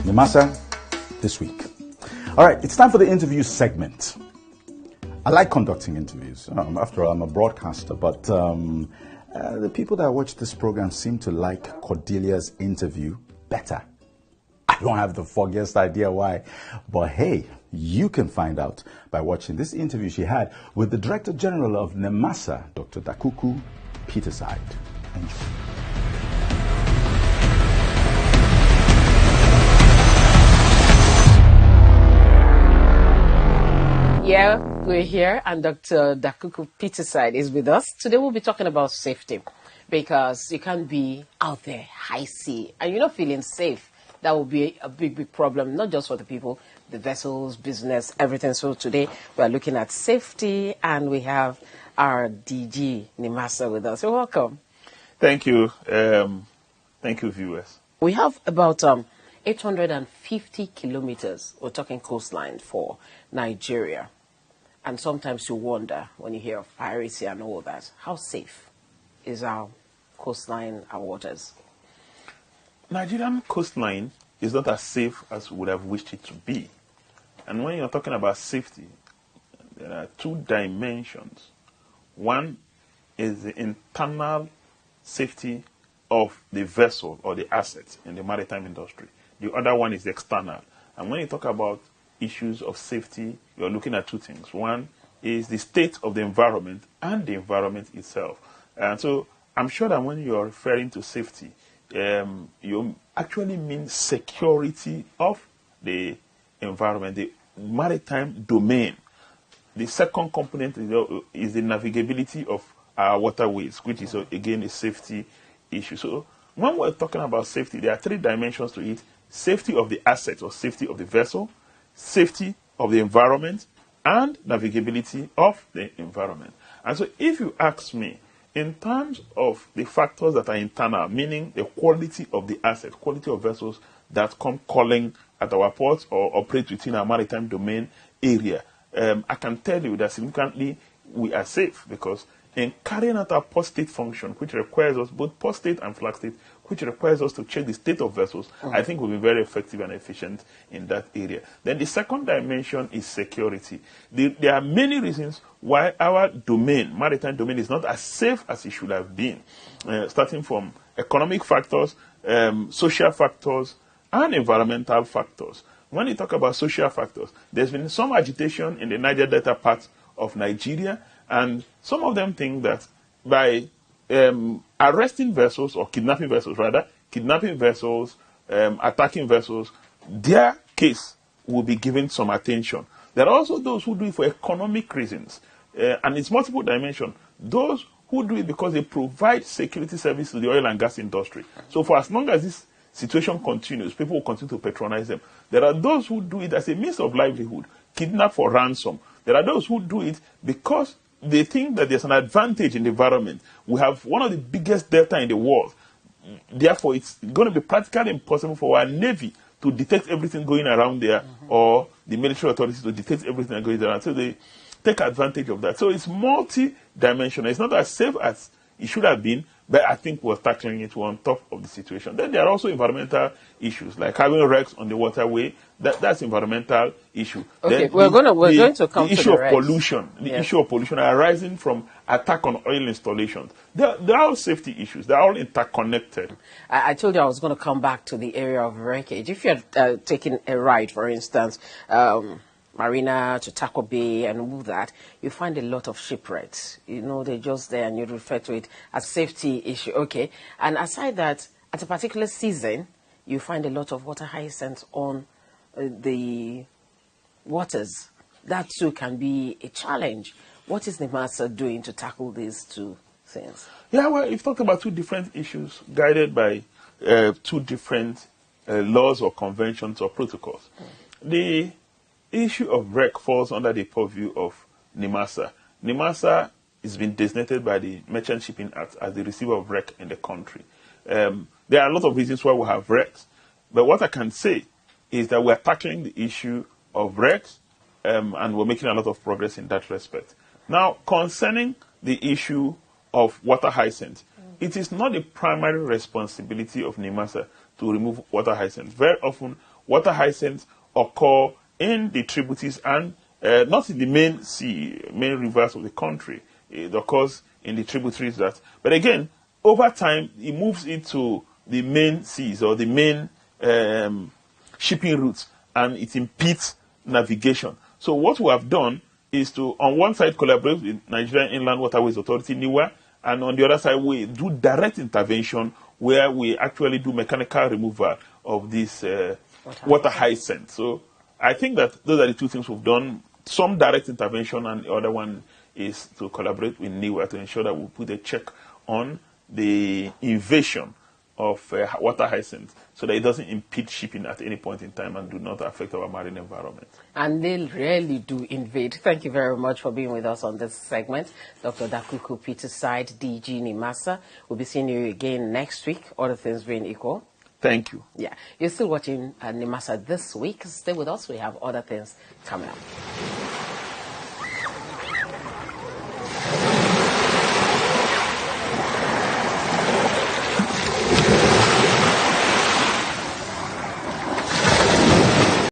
NIMASA Thisweek. All right, it's time for the interview segment. I like conducting interviews. After all, I'm a broadcaster, but the people that watch this program seem to like Cordelia's interview better. I don't have the foggiest idea why, but hey, you can find out by watching this interview she had with the Director General of NIMASA, Dr. Dakuku Peterside. Enjoy. Yeah, we're here, and Dr. Dakuku Peterside is with us. Today we'll be talking about safety, because you can't be out there, high sea, and you're not feeling safe. That will be a big, big problem, not just for the people, the vessels, business, everything. So today we're looking at safety, and we have our DG NIMASA with us. So welcome. Thank you. Thank you, viewers. We have about 850 kilometers, we're talking coastline, for Nigeria. And sometimes you wonder, when you hear of piracy and all that, how safe is our coastline, our waters? Nigerian coastline is not as safe as we would have wished it to be. And when you're talking about safety, there are two dimensions. One is the internal safety of the vessel or the assets in the maritime industry. The other one is the external. And when you talk about issues of safety, you're looking at two things. One is the state of the environment and the environment itself. And so I'm sure that when you're referring to safety, you actually mean security of the environment, the maritime domain. The second component is the navigability of our waterways, which is, again, a safety issue. So when we're talking about safety, there are three dimensions to it: safety of the asset or safety of the vessel, safety of the environment, and navigability of the environment. And so if you ask me, in terms of the factors that are internal, meaning the quality of the asset, quality of vessels that come calling at our ports or operate within our maritime domain area, I can tell you that significantly we are safe, because in carrying out our port state function, which requires us, both port state and flag state, which requires us to check the state of vessels, I think we'll be very effective and efficient in that area. Then the second dimension is security. There are many reasons why our domain, maritime domain, is not as safe as it should have been, starting from economic factors, social factors, and environmental factors. When you talk about social factors, there's been some agitation in the Niger Delta part of Nigeria, and some of them think that by arresting vessels, or kidnapping vessels rather, attacking vessels, their case will be given some attention. There are also those who do it for economic reasons, and it's multiple dimensions. Those who do it because they provide security service to the oil and gas industry. So for as long as this situation continues, people will continue to patronize them. There are those who do it as a means of livelihood, kidnap for ransom. There are those who do it because they think that there's an advantage in the environment. We have one of the biggest delta in the world. Therefore, it's going to be practically impossible for our Navy to detect everything going around there, or the military authorities to detect everything going around. So they take advantage of that. So it's multi-dimensional. It's not as safe as it should have been, but I think we're tackling it on top of the situation. Then there are also environmental issues, like having wrecks on the waterway. That's environmental issue. Okay, then we're going to come the to issue the of wrecks. pollution. The issue of pollution arising from attack on oil installations. They're all safety issues. They're all interconnected. I told you I was going to come back to the area of wreckage. If you're taking a ride, for instance, Marina to Taco Bay and all that, you find a lot of shipwrecks. You know, they're just there, and you refer to it as safety issue. Okay. And aside that, at a particular season, you find a lot of water hyacinths on the waters. That too can be a challenge. What is NIMASA doing to tackle these two things? Yeah, well, you've talked about two different issues guided by two different laws or conventions or protocols. The issue of wreck falls under the purview of NIMASA. NIMASA is been designated by the Merchant Shipping Act as the receiver of wreck in the country. There are a lot of reasons why we have wrecks, but what I can say is that we're tackling the issue of wrecks, and we're making a lot of progress in that respect. Now, concerning the issue of water hyacinth, it is not the primary responsibility of NIMASA to remove water hyacinth. Very often, water hyacinths occur in the tributaries and not in the main sea, main rivers of the country. It occurs in the tributaries but again, over time, it moves into the main seas or the main shipping routes, and it impedes navigation. So what we have done is to, on one side, collaborate with Nigerian Inland Waterways Authority, NIWA, and on the other side, we do direct intervention where we actually do mechanical removal of this water hyacinth. So I think that those are the two things we've done, some direct intervention, and the other one is to collaborate with NIWA to ensure that we put a check on the invasion of water hyacinth so that it doesn't impede shipping at any point in time and do not affect our marine environment. And they really do invade. Thank you very much for being with us on this segment. Dr. Dakuku Peterside, DG NIMASA. We'll be seeing you again next week, other things being equal. Thank you. Yeah. You're still watching NIMASA This Week. Stay with us. We have other things coming up.